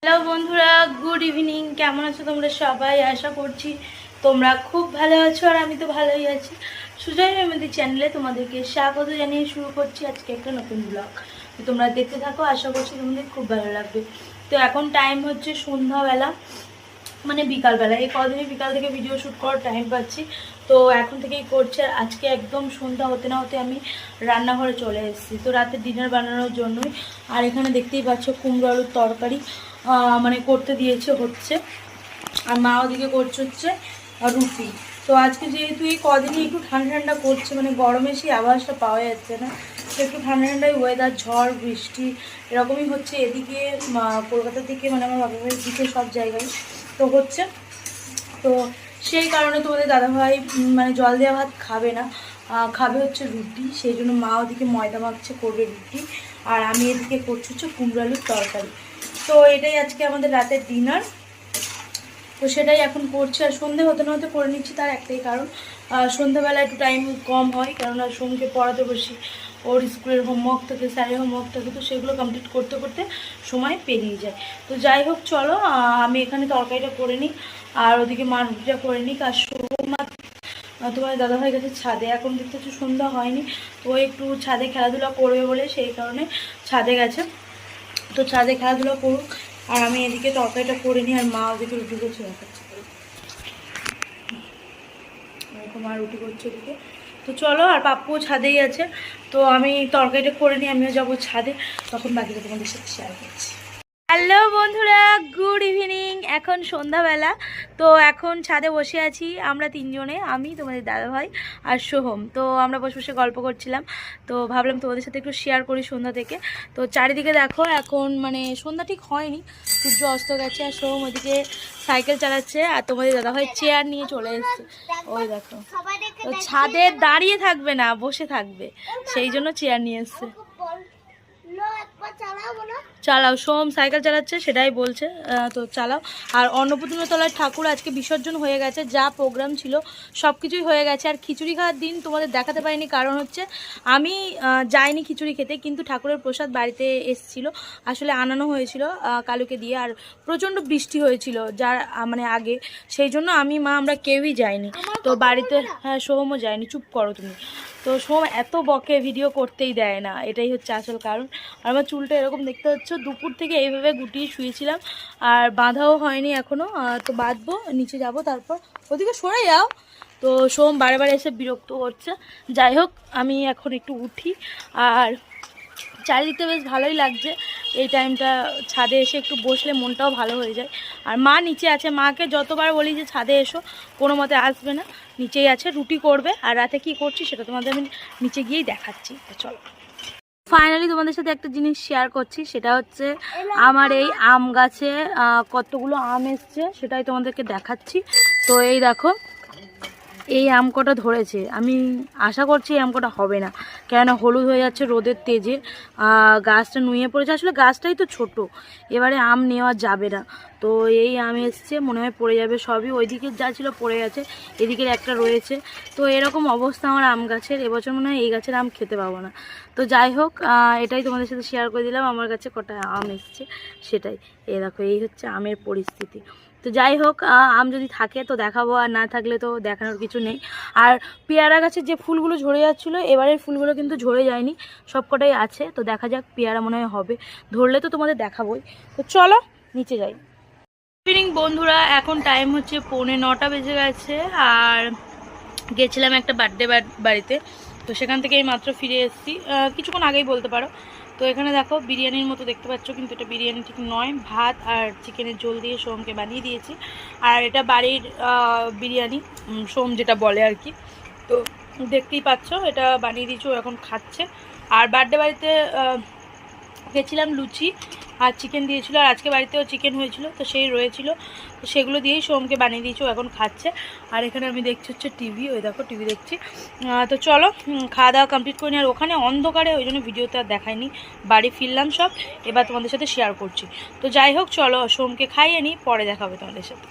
Hello বন্ধুরা, good evening. কেমন আছো তোমরা সবাই? আশা করছি তোমরা খুব ভালো আছো, আর আমি তো ভালোই আছি। সুজয় আমাদের চ্যানেলে তোমাদেরকে স্বাগত জানিয়ে শুরু করছি আজকে একটা নতুন ব্লগ। তো তোমরা দেখতে থাকো, আশা করছি তোমাদের খুব ভালো লাগবে। তো এখন টাইম হচ্ছে সন্ধ্যাবেলা, মানে বিকালবেলা। এই কদিনই বিকাল থেকে ভিডিও শ্যুট করার টাইম পাচ্ছি, তো এখন থেকেই করছি। আর আজকে একদম সন্ধ্যা হতে না হতে আমি রান্নাঘরে চলে এসেছি, তো রাতে ডিনার বানানোর জন্যই। আর এখানে দেখতেই পাচ্ছ কুমড়ো আলুর তরকারি মানে করতে দিয়েছে হচ্ছে, আর মা ওদিকে করছে হচ্ছে রুটি। তো আজকে যেহেতু এই কদিনই একটু ঠান্ডা ঠান্ডা করছে, মানে গরমে সেই আভাসটা পাওয়া যাচ্ছে না, তো একটু ঠান্ডা ঠান্ডায় ওয়েদার, ঝড় বৃষ্টি এরকমই হচ্ছে এদিকে কলকাতার দিকে, মানে আমার বাবা ভাইয়ের দিকে সব জায়গায় তো হচ্ছে। তো সেই কারণে তোমাদের দাদাভাই মানে জল দেওয়া ভাত খাবে না, খাবে হচ্ছে রুটি। সেই জন্য মা ওদিকে ময়দা মাখছে, করবে রুটি, আর আমি এদিকে করছি হচ্ছে কুমড়ো আলুর তরকারি। তো এটাই আজকে আমাদের রাতের ডিনার, তো সেটাই এখন করছি। আর সন্ধে হতে না হতে করে নিচ্ছি, তার একটাই কারণ, সন্ধ্যাবেলা একটু টাইম কম হয়, কেননা সোমকে পড়াতে বসি, ওর স্কুলের হোমওয়ার্ক থাকে, স্যারের হোমওয়ার্ক থাকে, তো সেগুলো কমপ্লিট করতে করতে সময় পেরিয়ে যায়। তো যাই হোক, চলো আমি এখানে তরকারিটা করে নিই, আর ওদিকে মা রুটিটা করে নিই। আর সোমা তোমার দাদাভাই গেছে ছাদে, এখন দেখতে হচ্ছে সন্ধ্যা হয়নি, তো একটু ছাদে খেলাধুলা করবে বলে সেই কারণে ছাদে গেছে। তো ছাদে খেলাধুলা করুক, আর আমি এদিকে তরকারিটা করে নিই, আর মা ওদিকে রুটি করছে, দেখাচ্ছে মা রুটি করছে ওদিকে। তো চলো, আর পাপ্পুও ছাদেই আছে, তো আমি তরকারিটা করে নিই, আমিও যাবো ছাদে, তখন বাকিটা তোমাদের সাথে শেয়ার করছি। হ্যালো বন্ধুরা, গুড ইভিনিং। এখন সন্ধ্যাবেলা, তো এখন ছাদে বসে আছি আমরা তিনজনে, আমি, তোমাদের দাদাভাই আর সোহম। তো আমরা বসে বসে গল্প করছিলাম, তো ভাবলাম তোমাদের সাথে একটু শেয়ার করি সন্ধ্যা থেকে। তো চারিদিকে দেখো, এখন মানে সন্ধ্যা ঠিক হয়নি, সূর্য অস্ত গেছে, আর সোহম ওদিকে সাইকেল চালাচ্ছে, আর তোমাদের দাদাভাই চেয়ার নিয়ে চলে এসছে। ওই দেখো, তো ছাদে দাঁড়িয়ে থাকবে না, বসে থাকবে, সেই জন্য চেয়ার নিয়ে এসছে। চালাও, সোম সাইকেল চালাচ্ছে, সেটাই বলছে, তো চালাও। আর অন্নপূর্ণাতলার ঠাকুর আজকে বিসর্জন হয়ে গেছে, যা প্রোগ্রাম ছিল সব কিছুই হয়ে গেছে। আর খিচুড়ি খাওয়ার দিন তোমাদের দেখাতে পারিনি, কারণ হচ্ছে আমি যাইনি খিচুড়ি খেতে, কিন্তু ঠাকুরের প্রসাদ বাড়িতে এসেছিল, আসলে আনানো হয়েছিল কালুকে দিয়ে। আর প্রচণ্ড বৃষ্টি হয়েছিল যার মানে আগে, সেই জন্য আমি মা আমরা কেউই যাইনি, তো বাড়িতে। হ্যাঁ, সোহমও যায়নি, চুপ করো তুমি। তো সোহম এত বকে, ভিডিও করতেই দেয় না, এটাই হচ্ছে আসল কারণ। আর আমার চুলটা এরকম দেখতে হচ্ছে, দুপুর থেকে এইভাবে গুটিয়ে শুয়েছিলাম, আর বাঁধাও হয়নি এখনও, তো বাঁধবো, নিচে যাব, তারপর ওদিকে সরে যাও। তো সোম বারে বারে এসে বিরক্ত করছে। যাই হোক, আমি এখন একটু উঠি, আর চারিদিকটা বেশ ভালোই লাগছে এই টাইমটা, ছাদে এসে একটু বসলে মনটাও ভালো হয়ে যায়। আর মা নিচে আছে, মাকে যতবার বলি যে ছাদে এসো, কোনো মতে আসবে না, নিচেই আছে, রুটি করবে। আর রাতে কি করছি সেটা তোমাদের আমি নিচে গিয়েই দেখাচ্ছি। তো চলো, ফাইনালি তোমাদের সাথে একটা জিনিস শেয়ার করছি, সেটা হচ্ছে আমার এই আম গাছে কতগুলো আম এসছে, সেটাই তোমাদেরকে দেখাচ্ছি। তো এই দেখো, এই আম কটা ধরেছে, আমি আশা করছি এই আম কটা হবে না, কেননা হলুদ হয়ে যাচ্ছে রোদের তেজে, গাছটা নুয়ে পড়েছে, আসলে গাছটাই তো ছোট, এবারে আম নেওয়া যাবে না। তো এই আম এসছে, মনে হয় পড়ে যাবে সবই, ওইদিকে যা ছিল পড়ে গেছে, এদিকের একটা রয়েছে। তো এরকম অবস্থা আমার আম গাছের, এবছর মনে হয় এই গাছের আম খেতে পাবো না। তো যাই হোক, এটাই তোমাদের সাথে শেয়ার করে দিলাম, আমার কাছে কটা আম এসছে সেটাই। এই দেখো, এই হচ্ছে আমের পরিস্থিতি। তো যাই হোক, আম যদি থাকে তো দেখাবো, আর না থাকলে তো দেখানোর কিছু নেই। আর পেয়ারা গাছের যে ফুলগুলো ঝরে যাচ্ছিলো, এবারের ফুলগুলো কিন্তু ঝরে যায়নি, সব কটাই আছে। তো দেখা যাক, পেয়ারা মনে হয় হবে, ধরলে তো তোমাদের দেখাবোই। তো চলো নিচে যাই। ইভিনিং বন্ধুরা, এখন টাইম হচ্ছে 9:45 বেজে গেছে, আর গেছিলাম একটা বার্থডে বাড়িতে, তো সেখান থেকে এই মাত্র ফিরে এসেছি, কিছুক্ষণ আগেই বলতে পারো। তো এখানে দেখো, বিরিয়ানির মতো দেখতে পাচ্ছ, কিন্তু এটা বিরিয়ানি ঠিক নয়, ভাত আর চিকেনের ঝোল দিয়ে সোমকে বানিয়ে দিয়েছি। আর এটা বাড়ির বিরিয়ানি, সোম যেটা বলে আর কি। তো দেখতেই পাচ্ছ, এটা বানিয়ে দিয়েছি, ও এখন খাচ্ছে। আর বার্থডে বাড়িতে গেছিলাম, লুচি আর চিকেন দিয়েছিল, আর আজকে বাড়িতেও চিকেন হয়েছিল, তো সেই রয়েছিল, তো সেগুলো দিয়েই সোমকে বানিয়ে দিয়েছি, ও এখন খাচ্ছে। আর এখানে আমি দেখছি হচ্ছে টিভি, ওই দেখো টিভি দেখছি। তো চলো খাওয়া দাওয়া কমপ্লিট করি, আর ওখানে অন্ধকারে ওই জন্য ভিডিওতে আর দেখাইনি, বাড়ি ফিরলাম সব, এবার তোমাদের সাথে শেয়ার করছি। তো যাই হোক, চলো সোমকে খাইয়ে নিই, পরে দেখাবে তোমাদের সাথে।